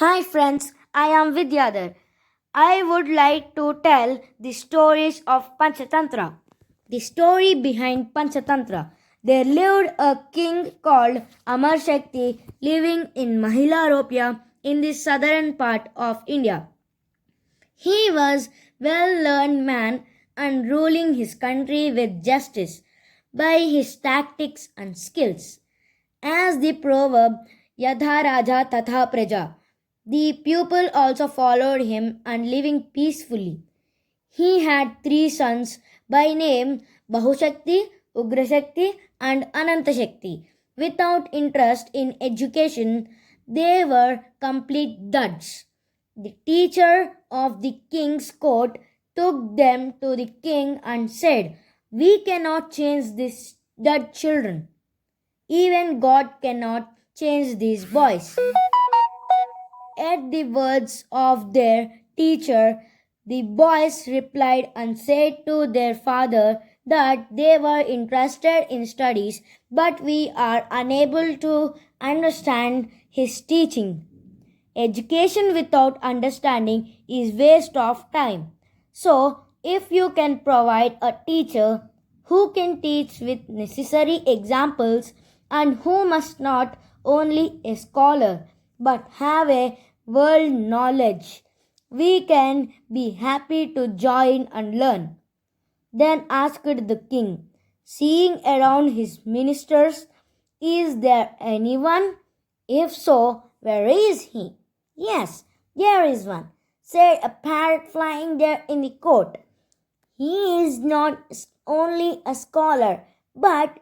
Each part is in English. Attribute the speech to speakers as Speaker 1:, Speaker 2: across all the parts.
Speaker 1: Hi friends, I am Vidyadhar. I would like to tell the stories of Panchatantra. The story behind Panchatantra. There lived a king called Amar Shakti living in Mahilaropya in the southern part of India. He was well-learned man and ruling his country with justice by his tactics and skills. As the proverb Yadha Raja Tatha Praja, the people also followed him and living peacefully. He had three sons by name Bahushakti, Ugrashakti, and Anantashakti. Without interest in education, they were complete duds. The teacher of the king's court took them to the king and said, "We cannot change these dud children. Even God cannot change these boys." At the words of their teacher, the boys replied and said to their father that they were interested in studies, but we are unable to understand his teaching. Education without understanding is waste of time. So, if you can provide a teacher who can teach with necessary examples and who must not only a scholar but have a world knowledge, we can be happy to join and learn. Then asked the king, seeing around his ministers, "Is there anyone? If so, where is he?" "Yes, there is one," said a parrot flying there in the court. "He is not only a scholar, but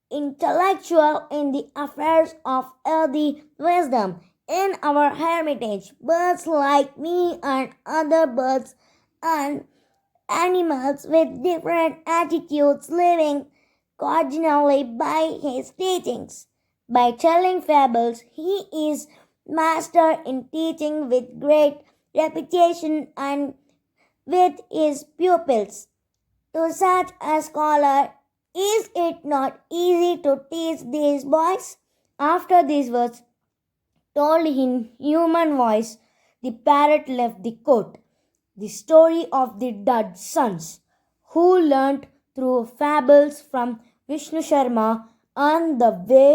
Speaker 1: intellectual in the affairs of earthly wisdom. In our hermitage, birds like me and other birds and animals with different attitudes living cardinally by his teachings. By telling fables, he is master in teaching with great reputation and with his pupils. To such a scholar, is it not easy to teach these boys?" After these words, told in human voice, the parrot left the court. The story of the dud sons, who learnt through fables from Vishnu Sharma and the way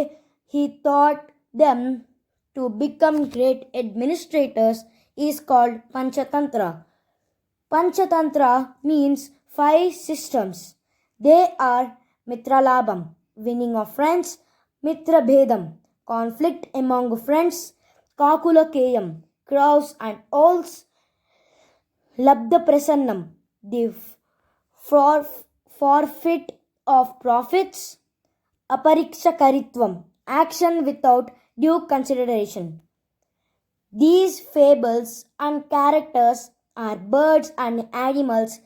Speaker 1: he taught them to become great administrators, is called Panchatantra. Panchatantra means five systems. They are Mitralabham, winning of friends; Mitrabhedam, conflict among friends; Kakulakeyam, crows and owls; Labdhaprasannam, the forfeit of profits; Aparikshakaritvam, action without due consideration. These fables and characters are birds and animals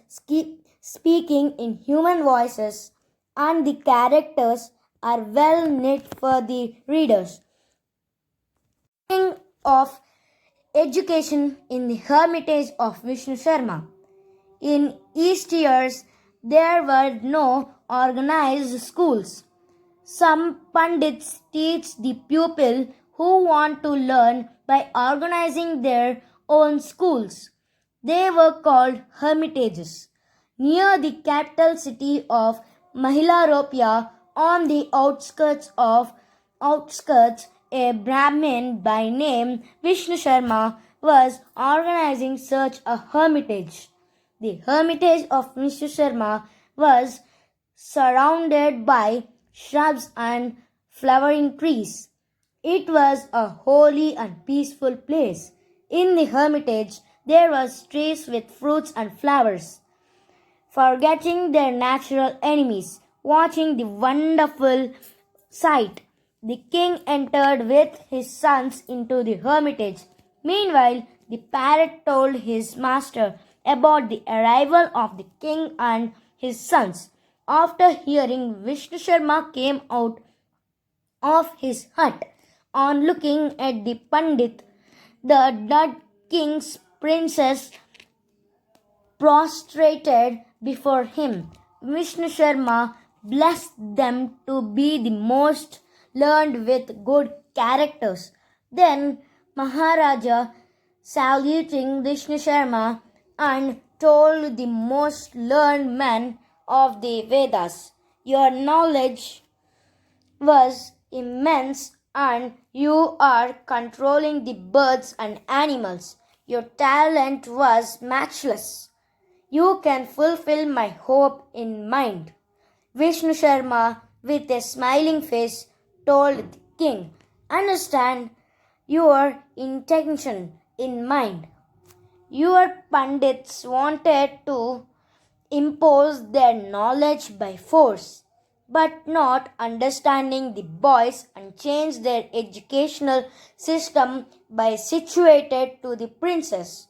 Speaker 1: speaking in human voices, and the characters are well knit for the readers. Of education in the hermitage of Vishnu Sharma. In East years, there were no organized schools. Some pundits teach the pupil who want to learn by organizing their own schools. They were called hermitages. Near the capital city of Mahilaropya, on the outskirts, a Brahmin by name Vishnu Sharma was organizing such a hermitage. The hermitage of Vishnu Sharma was surrounded by shrubs and flowering trees. It was a holy and peaceful place. In the hermitage, there were trees with fruits and flowers. Forgetting their natural enemies, watching the wonderful sight, the king entered with his sons into the hermitage. Meanwhile, the parrot told his master about the arrival of the king and his sons. After hearing, Vishnu Sharma came out of his hut. On looking at the Pandit, the dead king's princess prostrated before him. Vishnu Sharma blessed them to be the most learned with good characters. Then Maharaja, saluting Vishnu Sharma, and told the most learned man of the Vedas, "Your knowledge was immense and you are controlling the birds and animals. Your talent was matchless. You can fulfill my hope in mind." Vishnu Sharma, with a smiling face, told the king, "Understand your intention in mind. Your Pandits wanted to impose their knowledge by force, but not understanding the boys and change their educational system by situated to the princess.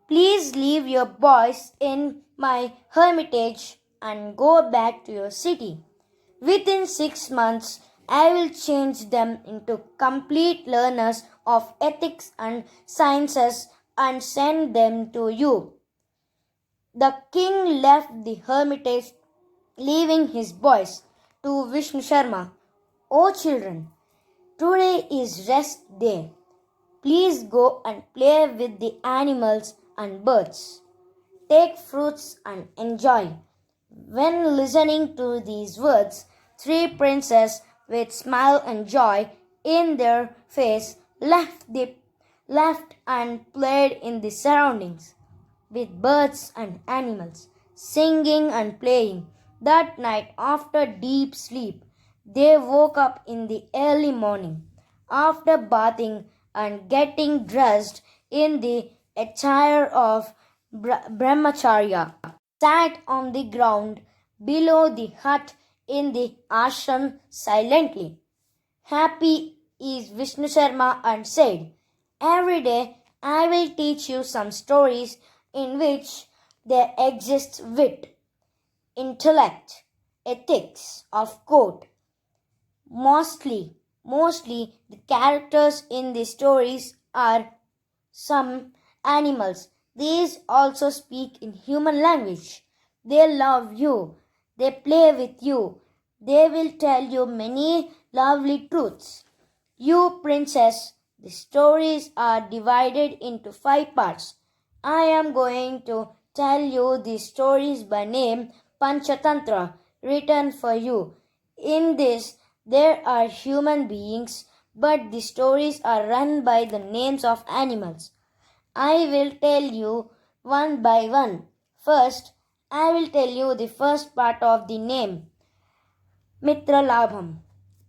Speaker 1: Please leave your boys in my hermitage and go back to your city. Within 6 months, I will change them into complete learners of ethics and sciences and send them to you." The king left the hermitage, leaving his boys to Vishnu Sharma. "O children, today is rest day. Please go and play with the animals and birds. Take fruits and enjoy." When listening to these words, three princes, with smile and joy in their face, left and played in the surroundings with birds and animals, singing and playing. That night, after deep sleep, they woke up in the early morning. After bathing and getting dressed in the attire of brahmacharya, sat on the ground below the hut in the ashram silently. Happy is Vishnu Sharma and said, "Every day I will teach you some stories in which there exists wit, intellect, ethics, of course. Mostly the characters in the stories are some animals. These also speak in human language. They love you. They play with you. They will tell you many lovely truths. You princess, the stories are divided into 5 parts. I am going to tell you the stories by name Panchatantra, written for you. In this, there are human beings, but the stories are run by the names of animals. I will tell you one by one. First, I will tell you the first part of the name, Mitra Labham,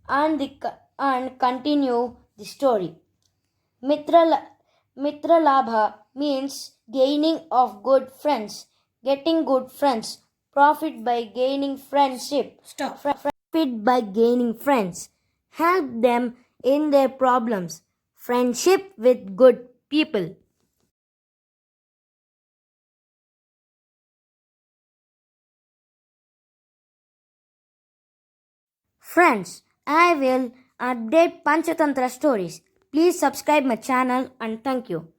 Speaker 1: and continue the story. Mitra, Mitra Labha means gaining of good friends, getting good friends, profit by gaining friendship. Stop. Profit by gaining friends, help them in their problems, friendship with good people. Friends, I will update Panchatantra stories. Please subscribe my channel and thank you.